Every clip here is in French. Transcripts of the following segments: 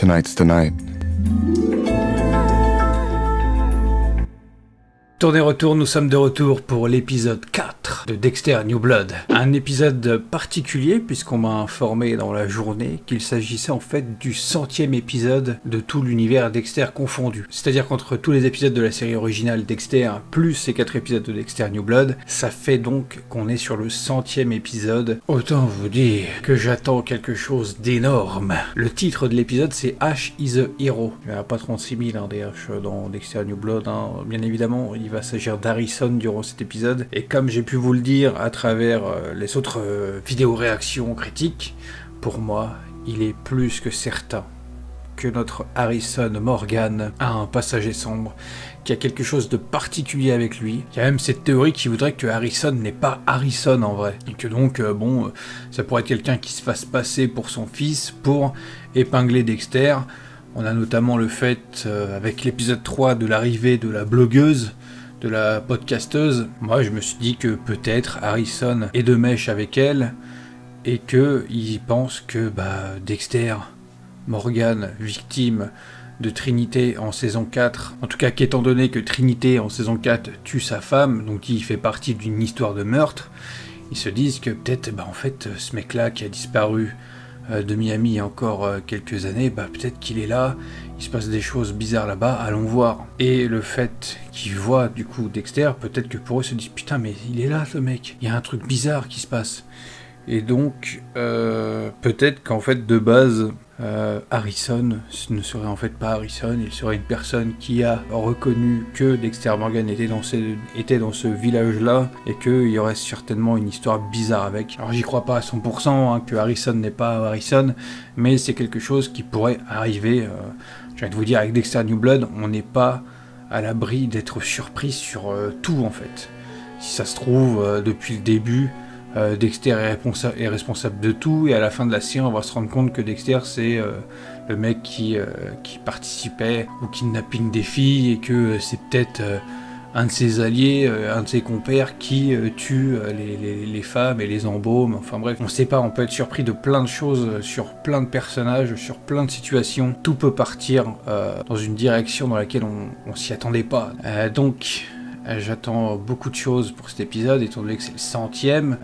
Tonight's the night. Tournée retour, nous sommes de retour pour l'épisode 4 de Dexter New Blood. Un épisode particulier puisqu'on m'a informé dans la journée qu'il s'agissait en fait du 100e épisode de tout l'univers Dexter confondu. C'est-à-dire qu'entre tous les épisodes de la série originale Dexter plus ces 4 épisodes de Dexter New Blood, ça fait donc qu'on est sur le 100e épisode. Autant vous dire que j'attends quelque chose d'énorme. Le titre de l'épisode c'est Ash is a Hero. Il n'y en a pas 36 000 des H dans Dexter New Blood, bien évidemment. Il va s'agir d'Harrison durant cet épisode, et comme j'ai pu vous le dire à travers les autres vidéos réactions critiques, pour moi, il est plus que certain que notre Harrison Morgan a un passager sombre, qui a quelque chose de particulier avec lui. Il y a même cette théorie qui voudrait que Harrison n'est pas Harrison en vrai, et que donc, ça pourrait être quelqu'un qui se fasse passer pour son fils pour épingler Dexter. On a notamment le fait, avec l'épisode 3 de l'arrivée de la blogueuse, de la podcasteuse, moi je me suis dit que peut-être Harrison est de mèche avec elle et qu'il pense que Dexter, Morgan, victime de Trinité en saison 4, en tout cas qu'étant donné que Trinité en saison 4 tue sa femme, donc il fait partie d'une histoire de meurtre, ils se disent que peut-être en fait ce mec-là qui a disparu de Miami il y a encore quelques années, peut-être qu'il est là, il se passe des choses bizarres là-bas, allons voir. Et le fait qu'ils voient du coup Dexter, peut-être que pour eux ils se disent putain mais il est là le mec, il y a un truc bizarre qui se passe. Et donc peut-être qu'en fait de base Harrison ne serait en fait pas Harrison, il serait une personne qui a reconnu que Dexter Morgan était dans ce village-là et qu'il y aurait certainement une histoire bizarre avec. Alors j'y crois pas à 100% que Harrison n'est pas Harrison, mais c'est quelque chose qui pourrait arriver. J'ai envie de vous dire, avec Dexter New Blood, on n'est pas à l'abri d'être surpris sur tout en fait. Si ça se trouve, depuis le début, Dexter est responsable de tout, et à la fin de la série on va se rendre compte que Dexter c'est le mec qui participait au kidnapping des filles, et que c'est peut-être un de ses alliés, un de ses compères qui tue les femmes et les embaume. Enfin bref, on sait pas, on peut être surpris de plein de choses, sur plein de personnages, sur plein de situations. Tout peut partir dans une direction dans laquelle on s'y attendait pas. Donc j'attends beaucoup de choses pour cet épisode, étant donné que c'est le 100e.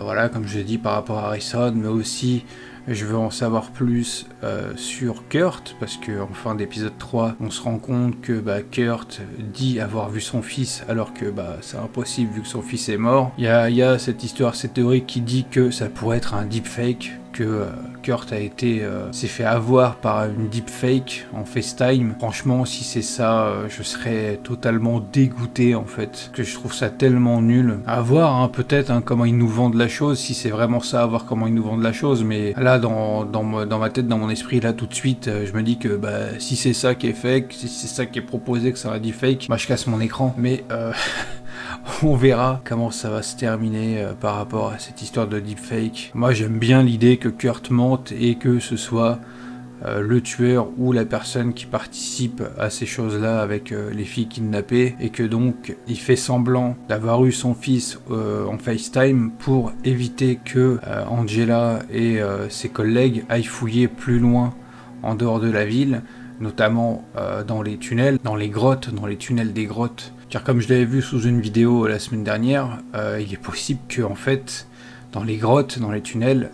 Voilà, comme je l'ai dit par rapport à Harrison, mais aussi je veux en savoir plus sur Kurt, parce qu'en fin d'épisode 3, on se rend compte que Kurt dit avoir vu son fils, alors que c'est impossible vu que son fils est mort. Il y a cette histoire, cette théorie qui dit que ça pourrait être un deepfake, que Kurt s'est fait avoir par une deepfake en FaceTime. Franchement, si c'est ça, je serais totalement dégoûté en fait, que je trouve ça tellement nul. À voir peut-être comment ils nous vendent la chose, si c'est vraiment ça, à voir comment ils nous vendent la chose, mais là dans ma tête, dans mon esprit, là tout de suite, je me dis que si c'est ça qui est fake, si c'est ça qui est proposé, que c'est un deepfake, je casse mon écran, mais on verra comment ça va se terminer par rapport à cette histoire de deepfake. Moi j'aime bien l'idée que Kurt mente et que ce soit le tueur ou la personne qui participe à ces choses-là avec les filles kidnappées, et que donc il fait semblant d'avoir eu son fils en FaceTime pour éviter que Angela et ses collègues aillent fouiller plus loin en dehors de la ville, notamment dans les tunnels, dans les grottes, dans les tunnels des grottes. Car comme je l'avais vu sous une vidéo la semaine dernière, il est possible que en fait, dans les grottes, dans les tunnels,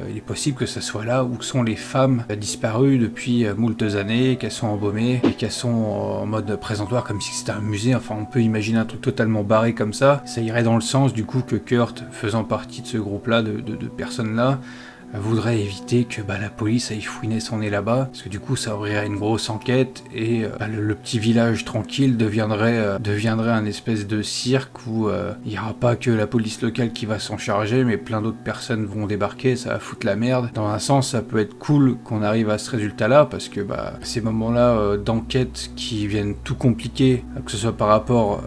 il est possible que ce soit là où sont les femmes disparues depuis moultes années, qu'elles sont embaumées et qu'elles sont en mode présentoir comme si c'était un musée. Enfin, on peut imaginer un truc totalement barré comme ça. Ça irait dans le sens du coup que Kurt, faisant partie de ce groupe-là, de personnes-là, voudrait éviter que la police aille fouiner son nez là-bas, parce que du coup ça ouvrirait une grosse enquête, et le petit village tranquille deviendrait un espèce de cirque où il n'y aura pas que la police locale qui va s'en charger, mais plein d'autres personnes vont débarquer, ça va foutre la merde. Dans un sens, ça peut être cool qu'on arrive à ce résultat-là, parce que ces moments-là d'enquête qui viennent tout compliquer, que ce soit par rapport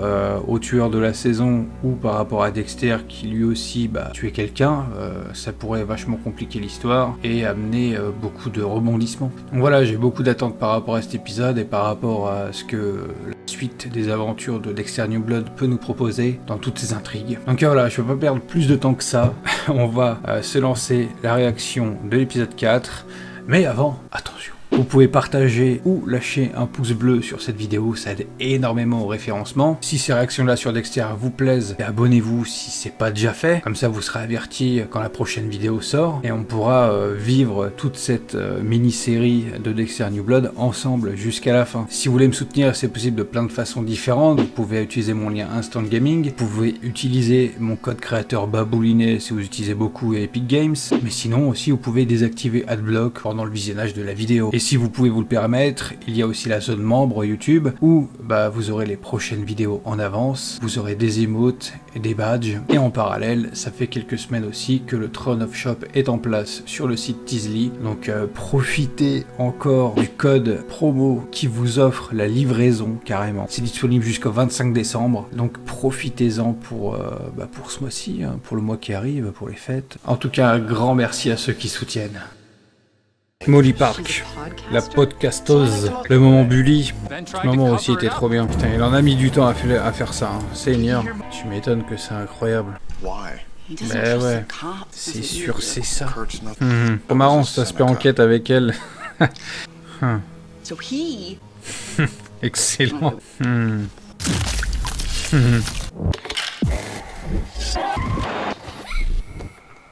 au tueur de la saison ou par rapport à Dexter qui lui aussi tuait quelqu'un, ça pourrait vachement compliquer l'histoire et amener beaucoup de rebondissements. Donc voilà, j'ai beaucoup d'attentes par rapport à cet épisode et par rapport à ce que la suite des aventures de Dexter New Blood peut nous proposer dans toutes ces intrigues. Donc voilà, je ne vais pas perdre plus de temps que ça. On va se lancer la réaction de l'épisode 4, mais avant, attention. Vous pouvez partager ou lâcher un pouce bleu sur cette vidéo, ça aide énormément au référencement. Si ces réactions-là sur Dexter vous plaisent, abonnez-vous si c'est pas déjà fait. Comme ça, vous serez averti quand la prochaine vidéo sort. Et on pourra vivre toute cette mini-série de Dexter New Blood ensemble jusqu'à la fin. Si vous voulez me soutenir, c'est possible de plein de façons différentes. Vous pouvez utiliser mon lien Instant Gaming. Vous pouvez utiliser mon code créateur Baboulinet si vous utilisez beaucoup Epic Games. Mais sinon aussi, vous pouvez désactiver Adblock pendant le visionnage de la vidéo. Et si vous pouvez vous le permettre, il y a aussi la zone membre YouTube où vous aurez les prochaines vidéos en avance. Vous aurez des emotes et des badges. Et en parallèle, ça fait quelques semaines aussi que le Throne of Shop est en place sur le site Teasly. Donc profitez encore du code promo qui vous offre la livraison carrément. C'est disponible jusqu'au 25 décembre. Donc profitez-en pour ce mois-ci, hein, pour le mois qui arrive, pour les fêtes. En tout cas, un grand merci à ceux qui soutiennent. Molly Park, la podcasteuse, le moment Bully, ce moment aussi était trop bien. Putain, il en a mis du temps à faire ça, hein. Seigneur, tu m'étonnes que c'est incroyable. Mais ouais, c'est sûr, c'est ça. Trop marrant cet aspect enquête avec elle. Excellent.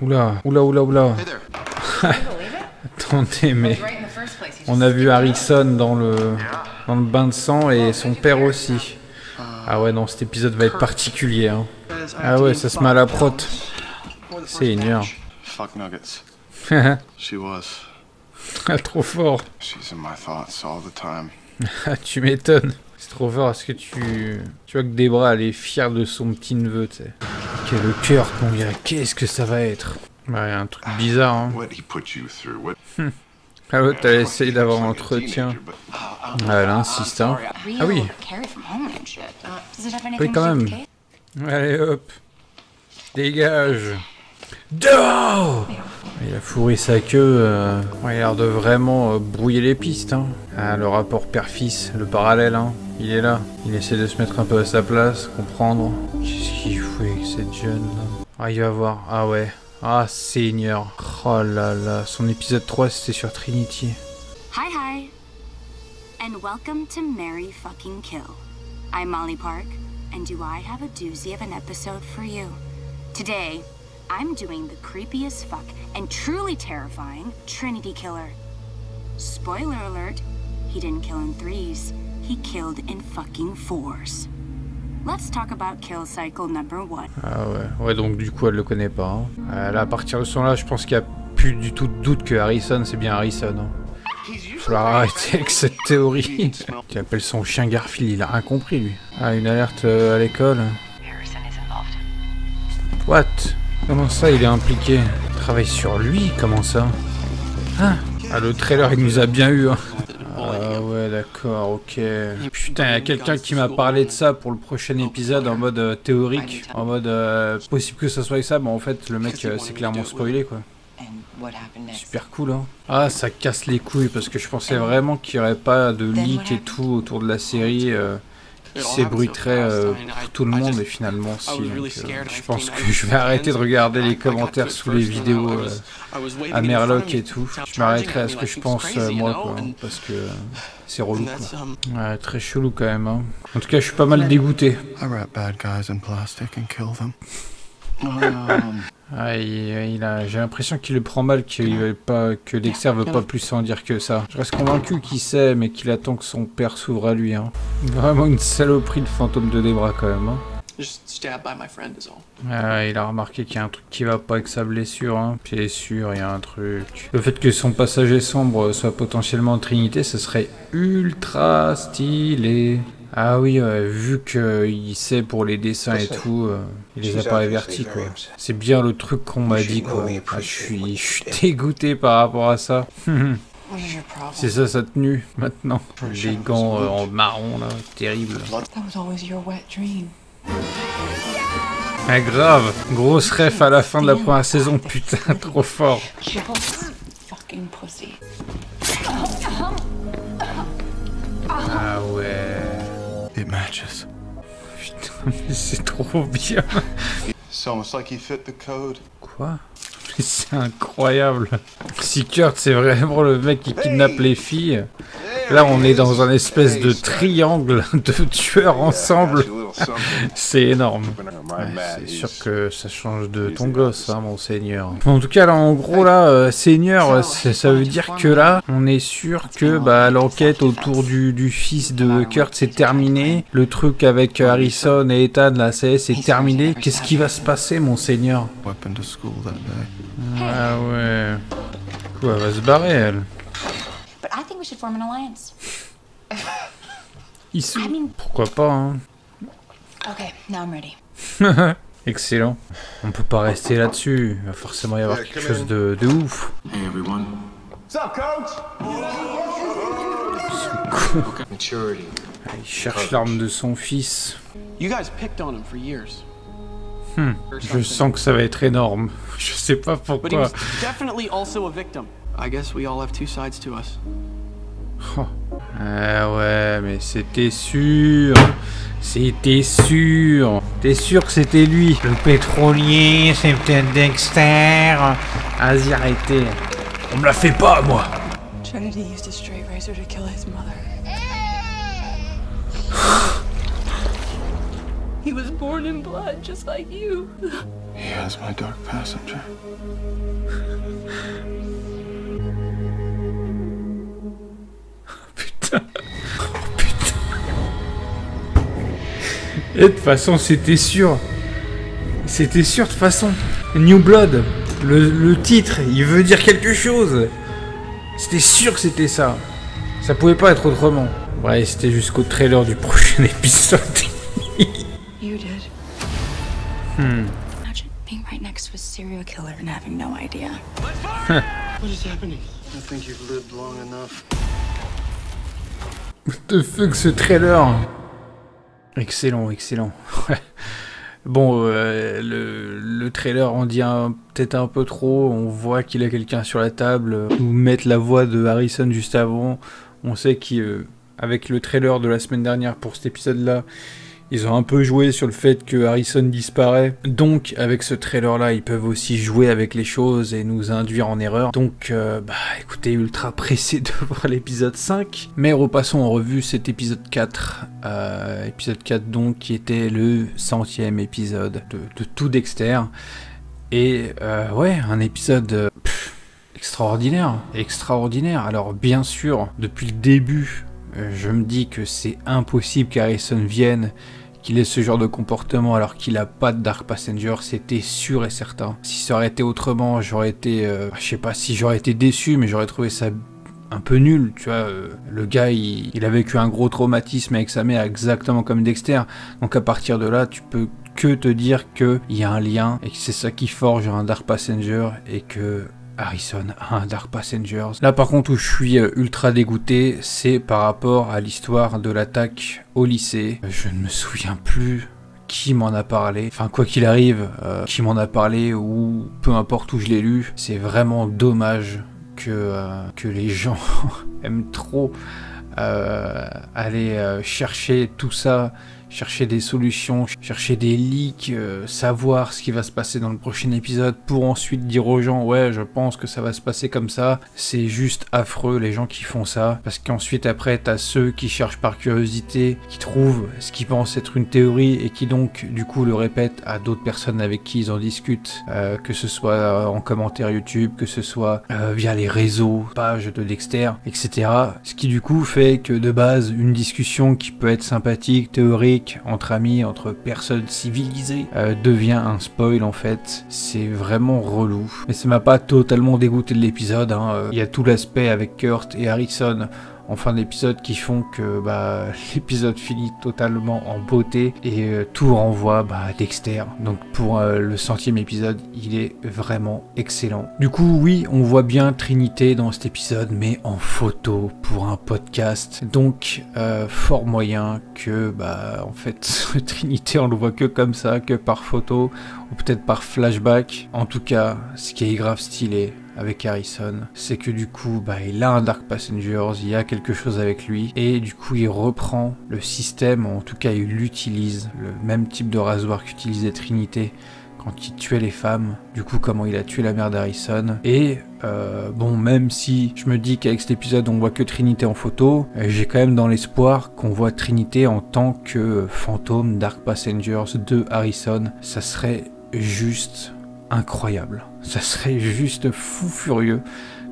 Oula, oula, oula, oula. Attendez, mais on a vu Harrison dans le bain de sang et son père aussi. Ah ouais, non, cet épisode va être particulier. Hein. Ah ouais, ça se met à la prot. Seigneur. Trop fort. Tu m'étonnes. C'est trop fort. Est-ce que tu vois que Debra, elle est fière de son petit neveu, tu sais. Quel cœur qu'on vient. Qu'est-ce que ça va être? Ouais, un truc bizarre, hein. Ah l'autre, elle essaye d'avoir un entretien. Elle insiste, hein. Ah oui. Oui, quand même. Allez, hop. Dégage. Dehors. Il a fourré sa queue. Il a l'air de vraiment brouiller les pistes, hein. Ah, le rapport père-fils, le parallèle, hein. Il est là. Il essaie de se mettre un peu à sa place, comprendre. Qu'est-ce qu'il fout avec cette jeune, là? Ah, il va voir. Ah ouais. Ah, Seigneur. Oh là là. Son épisode 3, c'était sur Trinity. Hi hi. And welcome to Mary Fucking Kill. I'm Molly Park, and do I have a doozy of an episode for you. Today, I'm doing the creepiest fuck and truly terrifying Trinity Killer. Spoiler alert, he didn't kill in 3s, he killed in fucking 4s. Let's talk about kill cycle number 1. Ah ouais, ouais, donc du coup elle le connaît pas. Hein. Là, à partir de ce moment-là, je pense qu'il n'y a plus du tout de doute que Harrison, c'est bien Harrison. Hein. Il va falloir arrêter avec cette théorie. Tu appelles son chien Garfield, il a rien compris lui. Ah, une alerte à l'école. What? Comment ça il est impliqué? Il travaille sur lui, comment ça? Ah, le trailer il nous a bien eu. Hein. Ah ouais, d'accord, ok. Putain, il y a quelqu'un qui m'a parlé de ça pour le prochain épisode en mode théorique, en mode possible que ça soit ça, mais en fait le mec c'est clairement spoilé quoi. Super cool hein. Ah, ça casse les couilles parce que je pensais vraiment qu'il n'y aurait pas de leak et tout autour de la série qui s'ébruiterait pour tout le monde et finalement si. Donc, je pense que je vais arrêter de regarder les commentaires sous les vidéos à Merlock et tout. Je m'arrêterai à ce que je pense moi quoi, parce que c'est relou quoi. Ouais, très chelou quand même hein. En tout cas je suis pas mal dégoûté. Ah, j'ai l'impression qu'il le prend mal, que Dexter veut pas plus en dire que ça. Je reste convaincu qu'il sait, mais qu'il attend que son père s'ouvre à lui. Hein. Vraiment une saloperie de fantôme de Debra quand même. Hein. Ah, il a remarqué qu'il y a un truc qui va pas avec sa blessure. Hein. Puis il est sûr, il y a un truc. Le fait que son passager sombre soit potentiellement en Trinité, ce serait ultra stylé. Ah oui, vu qu'il sait pour les dessins et tout, il les a pas avertis quoi. C'est bien le truc qu'on m'a dit quoi. Ah, je suis dégoûté par rapport à ça. C'est ça sa tenue maintenant. Les gants en marron là, terrible. Ah grave, grosse ref à la fin de la première saison, putain, trop fort. Ah ouais. It matches. Putain, mais c'est trop bien. Quoi? C'est incroyable. Si Kurt c'est vraiment le mec qui kidnappe les filles, là on est dans un espèce de triangle de tueurs ensemble. C'est énorme. Ouais, c'est sûr que ça change de ton gosse, hein, mon seigneur. En tout cas, là, en gros, là, seigneur, ça veut dire que là, on est sûr que bah, l'enquête autour du fils de Kurt, c'est terminé. Le truc avec Harrison et Ethan, là, c'est terminé. Qu'est-ce qui va se passer, mon seigneur? Ah ouais. Quoi, elle va se barrer, elle. Ici, pourquoi pas, hein. Okay, now I'm ready. Excellent. On peut pas rester là-dessus. Il va forcément y avoir quelque chose de ouf. Hey everyone. What's up, coach? Il cherche l'arme de son fils. You guys picked on him for years. Je sens que ça va être énorme. Je sais pas But he pourquoi. was definitely also a victim. I guess we all have two sides to us. Oh. Ah ouais, mais c'était sûr. C'était sûr. T'es sûr que c'était lui? Le pétrolier, c'est peut-être Dexter. Vas-y, arrêtez. On me la fait pas, moi. Trinity used a straight razor to kill his mother. He was born in blood, just like you. He has my dark passenger. Putain. Oh, putain. Et de toute façon, c'était sûr. C'était sûr, de toute façon. New Blood, le titre, il veut dire quelque chose. C'était sûr que c'était ça. Ça pouvait pas être autrement. Ouais, c'était jusqu'au trailer du prochain épisode. You did. Imagine being right next to a serial killer and having no idea. What is happening? I think you've lived long enough. What the fuck, ce trailer. Excellent, excellent. Bon, le trailer en dit peut-être un peu trop. On voit qu'il a quelqu'un sur la table. Nous mettent la voix de Harrison juste avant. On sait qu'avec le trailer de la semaine dernière pour cet épisode-là, ils ont un peu joué sur le fait que Harrison disparaît. Donc, avec ce trailer-là, ils peuvent aussi jouer avec les choses et nous induire en erreur. Donc, écoutez, ultra pressé de voir l'épisode 5. Mais repassons en revue cet épisode 4. Épisode 4, donc, qui était le 100e épisode de tout Dexter. Et, ouais, un épisode extraordinaire. Extraordinaire. Alors, bien sûr, depuis le début, je me dis que c'est impossible qu'Harrison vienne, qu'il ait ce genre de comportement alors qu'il a pas de Dark Passenger, c'était sûr et certain. Si ça aurait été autrement, j'aurais été, je sais pas si j'aurais été déçu, mais j'aurais trouvé ça un peu nul, tu vois. Le gars, il a vécu un gros traumatisme avec sa mère, exactement comme Dexter. Donc à partir de là, tu peux que te dire qu'il y a un lien et que c'est ça qui forge un Dark Passenger et que Harrison a un Dark Passengers. Là par contre où je suis ultra dégoûté, c'est par rapport à l'histoire de l'attaque au lycée. Je ne me souviens plus qui m'en a parlé. Enfin quoi qu'il arrive, qui m'en a parlé ou peu importe où je l'ai lu. C'est vraiment dommage que les gens aiment trop aller chercher tout ça, chercher des solutions, chercher des leaks, savoir ce qui va se passer dans le prochain épisode pour ensuite dire aux gens ouais je pense que ça va se passer comme ça. C'est juste affreux les gens qui font ça, parce qu'ensuite après t'as ceux qui cherchent par curiosité, qui trouvent ce qu'ils pensent être une théorie et qui donc du coup le répètent à d'autres personnes avec qui ils en discutent, que ce soit en commentaire YouTube, que ce soit via les réseaux, pages de Dexter, etc. Ce qui du coup fait que de base une discussion qui peut être sympathique, théorique, entre amis, entre personnes civilisées, devient un spoil en fait. C'est vraiment relou. Mais ça m'a pas totalement dégoûté de l'épisode, hein. Il y a tout l'aspect avec Kurt et Harrison en fin d'épisode qui font que l'épisode finit totalement en beauté et tout renvoie à Dexter. Donc pour le 100e épisode, il est vraiment excellent. Du coup oui, on voit bien Trinité dans cet épisode, mais en photo pour un podcast. Donc fort moyen que en fait Trinité on le voit que comme ça, que par photo ou peut-être par flashback. En tout cas, ce qui est grave stylé avec Harrison, c'est que du coup il a un Dark Passengers, il y a quelque chose avec lui et du coup il reprend le système, en tout cas il utilise le même type de rasoir qu'utilisait Trinité quand il tuait les femmes, du coup comment il a tué la mère d'Harrison. Et bon, même si je me dis qu'avec cet épisode on voit que Trinité en photo, j'ai quand même dans l'espoir qu'on voit Trinité en tant que fantôme Dark Passengers de Harrison. Ça serait juste incroyable, ça serait juste fou furieux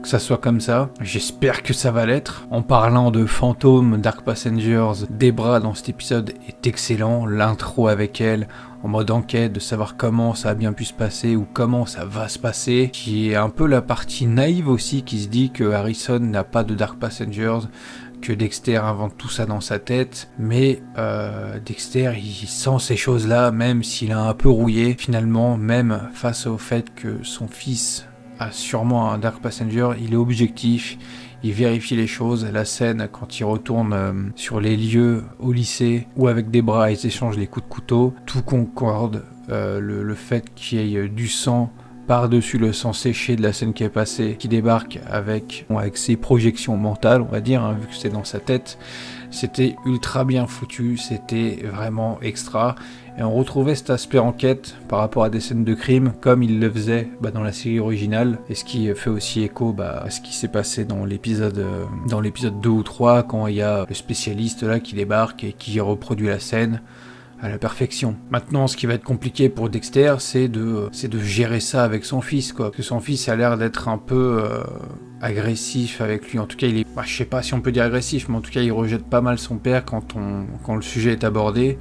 que ça soit comme ça. J'espère que ça va l'être. En parlant de fantômes, Dark Passengers, Debra dans cet épisode est excellent. L'intro avec elle, en mode enquête, de savoir comment ça a bien pu se passer ou comment ça va se passer, qui est un peu la partie naïve aussi, qui se dit que Harrison n'a pas de Dark Passengers, que Dexter invente tout ça dans sa tête, mais Dexter il sent ces choses-là, même s'il a un peu rouillé, finalement, même face au fait que son fils a sûrement un Dark Passenger, il est objectif, il vérifie les choses. La scène quand il retourne sur les lieux au lycée, ou avec Debra ils échangent les coups de couteau, tout concorde, le fait qu'il y ait du sang par-dessus le sang séché de la scène qui est passée, qui débarque avec ses projections mentales, on va dire, hein, vu que c'est dans sa tête. C'était ultra bien foutu, c'était vraiment extra. Et on retrouvait cet aspect enquête par rapport à des scènes de crime, comme il le faisait dans la série originale, et ce qui fait aussi écho à ce qui s'est passé dans l'épisode 2 ou 3, quand il y a le spécialiste là qui débarque et qui reproduit la scène à la perfection. Maintenant, ce qui va être compliqué pour Dexter, c'est de gérer ça avec son fils, quoi. Parce que son fils a l'air d'être un peu agressif avec lui. En tout cas, il est, je sais pas si on peut dire agressif, mais en tout cas, il rejette pas mal son père quand le sujet est abordé.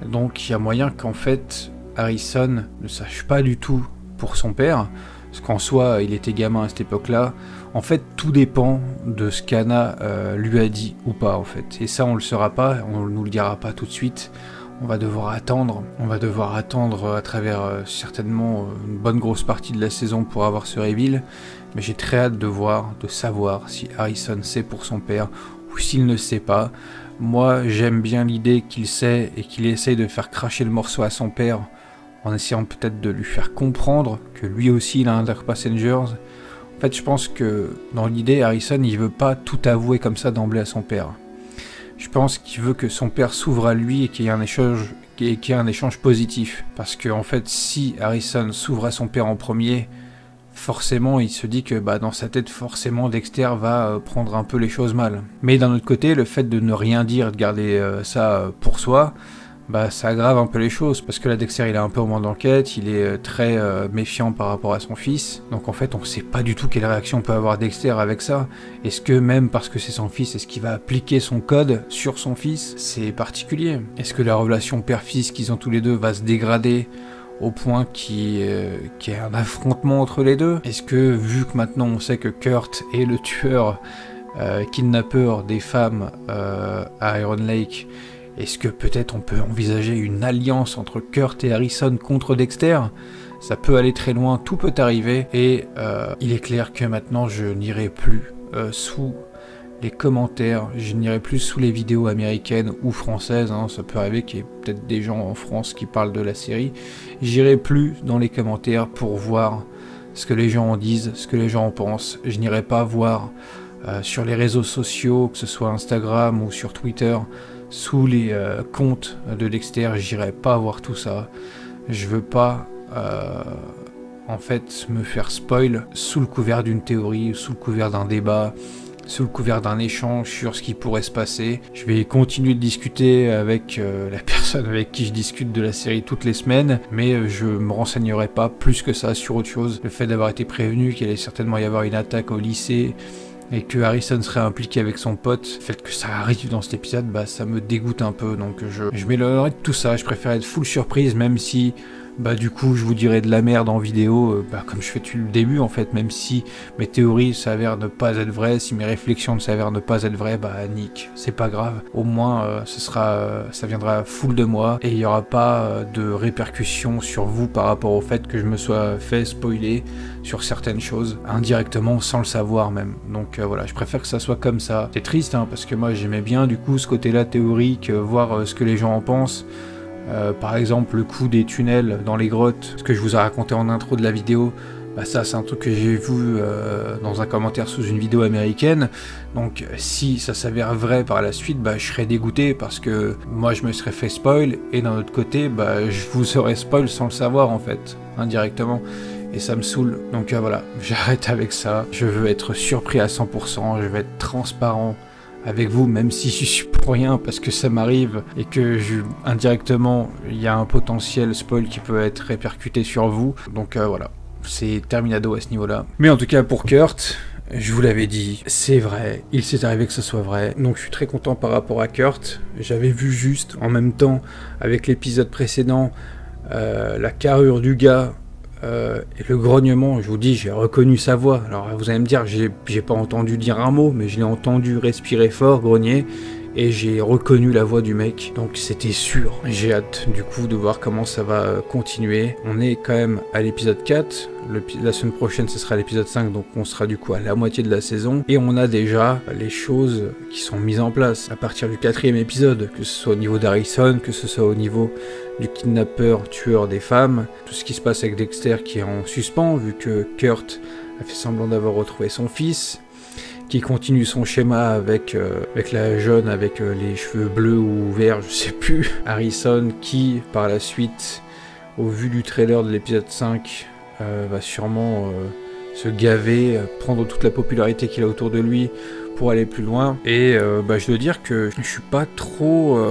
Donc, il y a moyen qu'en fait, Harrison ne sache pas du tout pour son père, parce qu'en soi, il était gamin à cette époque-là. En fait, tout dépend de ce qu'Anna lui a dit ou pas, en fait. Et ça, on le saura pas, on nous le dira pas tout de suite. On va devoir attendre à travers certainement une bonne grosse partie de la saison pour avoir ce reveal, mais j'ai très hâte de savoir si Harrison sait pour son père ou s'il ne sait pas. Moi, j'aime bien l'idée qu'il sait et qu'il essaye de faire cracher le morceau à son père en essayant peut-être de lui faire comprendre que lui aussi il a un Dark Passengers. En fait, je pense que dans l'idée, Harrison il veut pas tout avouer comme ça d'emblée à son père. Je pense qu'il veut que son père s'ouvre à lui et qu'il y ait un échange positif. Parce que en fait, si Harrison s'ouvre à son père en premier, forcément, il se dit que dans sa tête, forcément, Dexter va prendre un peu les choses mal. Mais d'un autre côté, le fait de ne rien dire, de garder ça pour soi, ça aggrave un peu les choses, parce que là Dexter il est un peu au moment d'enquête, il est très méfiant par rapport à son fils, donc en fait on sait pas du tout quelle réaction peut avoir Dexter avec ça. Est-ce que même parce que c'est son fils, est-ce qu'il va appliquer son code sur son fils? C'est particulier. Est-ce que la relation père-fils qu'ils ont tous les deux va se dégrader au point qu'il y ait un affrontement entre les deux? Est-ce que, vu que maintenant on sait que Kurt est le tueur, kidnappeur des femmes à Iron Lake, est-ce que peut-être on peut envisager une alliance entre Kurt et Harrison contre Dexter? Ça peut aller très loin, tout peut arriver, et il est clair que maintenant je n'irai plus sous les commentaires, je n'irai plus sous les vidéos américaines ou françaises, hein, ça peut arriver qu'il y ait peut-être des gens en France qui parlent de la série. J'irai plus dans les commentaires pour voir ce que les gens en disent, ce que les gens en pensent. Je n'irai pas voir sur les réseaux sociaux, que ce soit Instagram ou sur Twitter, sous les comptes de Dexter, j'irai pas voir tout ça. Je veux pas en fait me faire spoil sous le couvert d'une théorie, sous le couvert d'un débat, sous le couvert d'un échange sur ce qui pourrait se passer. Je vais continuer de discuter avec la personne avec qui je discute de la série toutes les semaines, mais je me renseignerai pas plus que ça sur autre chose. Le fait d'avoir été prévenu qu'il allait certainement y avoir une attaque au lycée, et que Harrison serait impliqué avec son pote, le fait que ça arrive dans cet épisode, ça me dégoûte un peu, donc je m'éloignerai de tout ça. Je préfère être full surprise, même si du coup je vous dirai de la merde en vidéo, comme je fais depuis le début en fait, même si mes théories s'avèrent ne pas être vraies, si mes réflexions s'avèrent ne pas être vraies, nique, c'est pas grave, au moins ça viendra full de moi, et il n'y aura pas de répercussions sur vous par rapport au fait que je me sois fait spoiler sur certaines choses, indirectement, sans le savoir même. Donc voilà, je préfère que ça soit comme ça. C'est triste, hein, parce que moi j'aimais bien du coup ce côté-là théorique, voir ce que les gens en pensent. Par exemple le coup des tunnels dans les grottes, ce que je vous ai raconté en intro de la vidéo, Bah ça c'est un truc que j'ai vu dans un commentaire sous une vidéo américaine, donc si ça s'avère vrai par la suite, bah je serais dégoûté parce que moi je me serais fait spoil, et d'un autre côté, bah je vous aurais spoil sans le savoir en fait, indirectement, et ça me saoule, donc voilà, j'arrête avec ça, je veux être surpris à 100%, je veux être transparent avec vous, même si je suis pour rien, parce que ça m'arrive, et que indirectement, il y a un potentiel spoil qui peut être répercuté sur vous, donc voilà. C'est terminado à ce niveau-là. Mais en tout cas, pour Kurt, je vous l'avais dit, c'est vrai, il s'est arrivé que ce soit vrai. Donc je suis très content par rapport à Kurt. J'avais vu juste, en même temps, avec l'épisode précédent, la carrure du gars et le grognement. Je vous dis, j'ai reconnu sa voix. Alors vous allez me dire, j'ai pas entendu dire un mot, mais je l'ai entendu respirer fort, grogner. Et j'ai reconnu la voix du mec, donc c'était sûr. J'ai hâte du coup de voir comment ça va continuer. On est quand même à l'épisode 4, la semaine prochaine ce sera l'épisode 5, donc on sera du coup à la moitié de la saison. Et on a déjà les choses qui sont mises en place à partir du 4e épisode, que ce soit au niveau d'Harrison, que ce soit au niveau du kidnappeur, tueur des femmes. Tout ce qui se passe avec Dexter qui est en suspens, vu que Kurt a fait semblant d'avoir retrouvé son fils, qui continue son schéma avec la jeune avec les cheveux bleus ou verts, je sais plus. Harrison qui, par la suite, au vu du trailer de l'épisode 5, va sûrement se gaver, prendre toute la popularité qu'il a autour de lui pour aller plus loin. Et je dois dire que je suis pas trop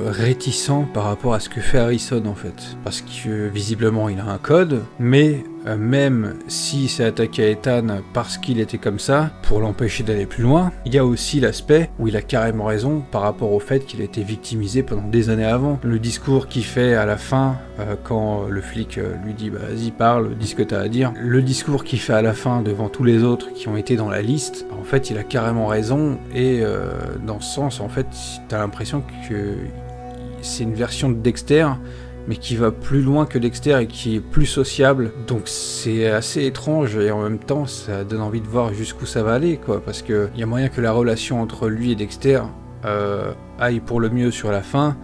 réticent par rapport à ce que fait Harrison en fait. Parce que visiblement il a un code, mais même s'il s'est attaqué à Ethan parce qu'il était comme ça, pour l'empêcher d'aller plus loin, il y a aussi l'aspect où il a carrément raison par rapport au fait qu'il a été victimisé pendant des années avant. Le discours qu'il fait à la fin, quand le flic lui dit bah, « vas-y parle, dis ce que t'as à dire », le discours qu'il fait à la fin devant tous les autres qui ont été dans la liste, en fait il a carrément raison, et dans ce sens en fait t'as l'impression que c'est une version de Dexter, mais qui va plus loin que Dexter et qui est plus sociable. Donc c'est assez étrange, et en même temps ça donne envie de voir jusqu'où ça va aller, quoi, parce que il y a moyen que la relation entre lui et Dexter aille pour le mieux sur la fin,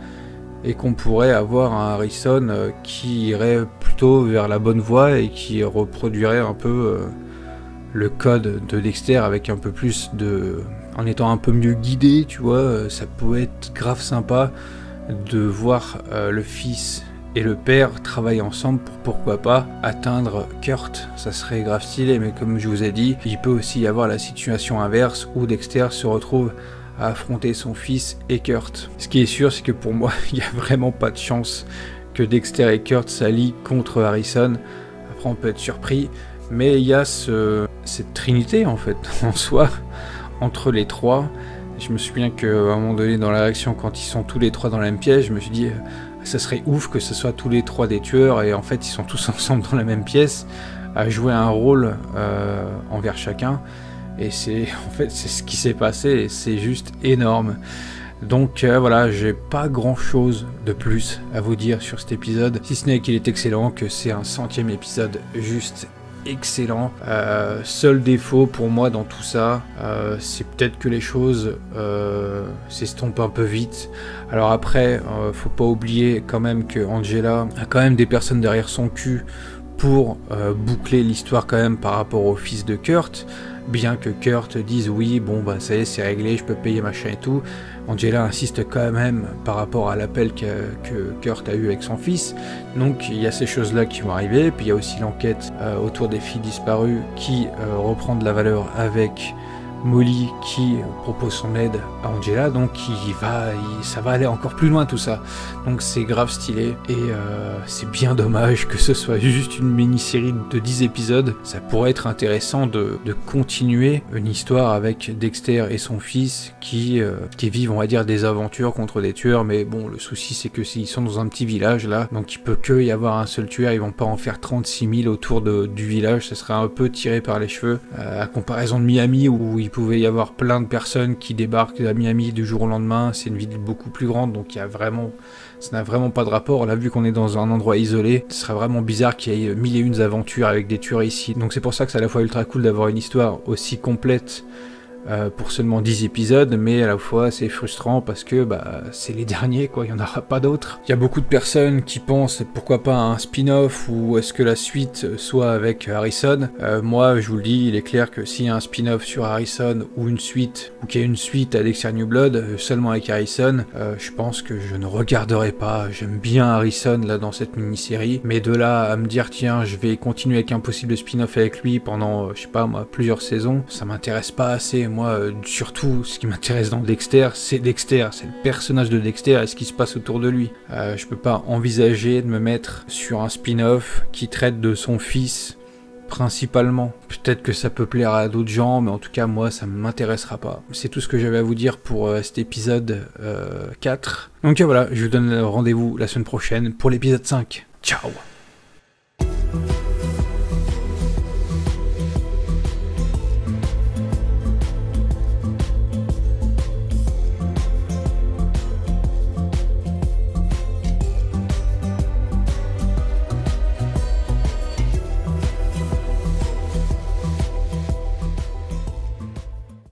et qu'on pourrait avoir un Harrison qui irait plutôt vers la bonne voie et qui reproduirait un peu le code de Dexter avec un peu plus de... en étant un peu mieux guidé, tu vois. Ça pourrait être grave sympa de voir le fils et le père travailler ensemble pour, pourquoi pas, atteindre Kurt. Ça serait grave stylé, mais comme je vous ai dit, il peut aussi y avoir la situation inverse où Dexter se retrouve à affronter son fils et Kurt. Ce qui est sûr, c'est que pour moi, il n'y a vraiment pas de chance que Dexter et Kurt s'allient contre Harrison. Après, on peut être surpris, mais il y a cette trinité, en fait, en soi, entre les trois. Je me souviens qu'à un moment donné, dans la réaction, quand ils sont tous les trois dans le même piège, je me suis dit, ça serait ouf que ce soit tous les trois des tueurs, et en fait, ils sont tous ensemble dans la même pièce, à jouer un rôle envers chacun. Et c'est en fait c'est ce qui s'est passé, et c'est juste énorme. Donc voilà, j'ai pas grand chose de plus à vous dire sur cet épisode, si ce n'est qu'il est excellent, que c'est un 100e épisode juste excellent. Seul défaut pour moi dans tout ça, c'est peut-être que les choses s'estompent un peu vite. Alors après, faut pas oublier quand même que Angela a quand même des personnes derrière son cul pour boucler l'histoire quand même par rapport au fils de Kurt. Bien que Kurt dise oui, bon bah ça y est, c'est réglé, je peux payer machin et tout, Angela insiste quand même par rapport à l'appel que Kurt a eu avec son fils. Donc il y a ces choses là qui vont arriver, puis il y a aussi l'enquête autour des filles disparues qui reprend de la valeur avec Molly qui propose son aide à Angela, donc ça va aller encore plus loin tout ça. Donc c'est grave stylé, et c'est bien dommage que ce soit juste une mini-série de 10 épisodes. Ça pourrait être intéressant de continuer une histoire avec Dexter et son fils qui vivent, on va dire, des aventures contre des tueurs, mais bon, le souci c'est que s'ils sont dans un petit village là, donc il peut que y avoir un seul tueur, ils vont pas en faire 36 000 autour du village, ça serait un peu tiré par les cheveux, à comparaison de Miami où il pouvait y avoir plein de personnes qui débarquent à Miami du jour au lendemain. C'est une ville beaucoup plus grande, donc ça n'a vraiment pas de rapport. Là, vu qu'on est dans un endroit isolé, ce serait vraiment bizarre qu'il y ait 1001 aventures avec des tueurs ici. Donc c'est pour ça que c'est à la fois ultra cool d'avoir une histoire aussi complète pour seulement 10 épisodes, mais à la fois c'est frustrant parce que bah, c'est les derniers, quoi, il n'y en aura pas d'autres. Il y a beaucoup de personnes qui pensent pourquoi pas un spin-off ou est-ce que la suite soit avec Harrison. Moi je vous le dis, il est clair que s'il y a un spin-off sur Harrison ou une suite, ou qu'il y a une suite à Dexter New Blood seulement avec Harrison, je pense que je ne regarderai pas. J'aime bien Harrison là dans cette mini-série, mais de là à me dire tiens je vais continuer avec un possible spin-off avec lui pendant je sais pas moi plusieurs saisons, ça m'intéresse pas assez. Moi surtout ce qui m'intéresse dans Dexter, c'est le personnage de Dexter et ce qui se passe autour de lui. Je peux pas envisager de me mettre sur un spin-off qui traite de son fils principalement. Peut-être que ça peut plaire à d'autres gens, mais en tout cas moi ça m'intéressera pas. C'est tout ce que j'avais à vous dire pour cet épisode 4. Donc voilà, je vous donne rendez-vous la semaine prochaine pour l'épisode 5. Ciao.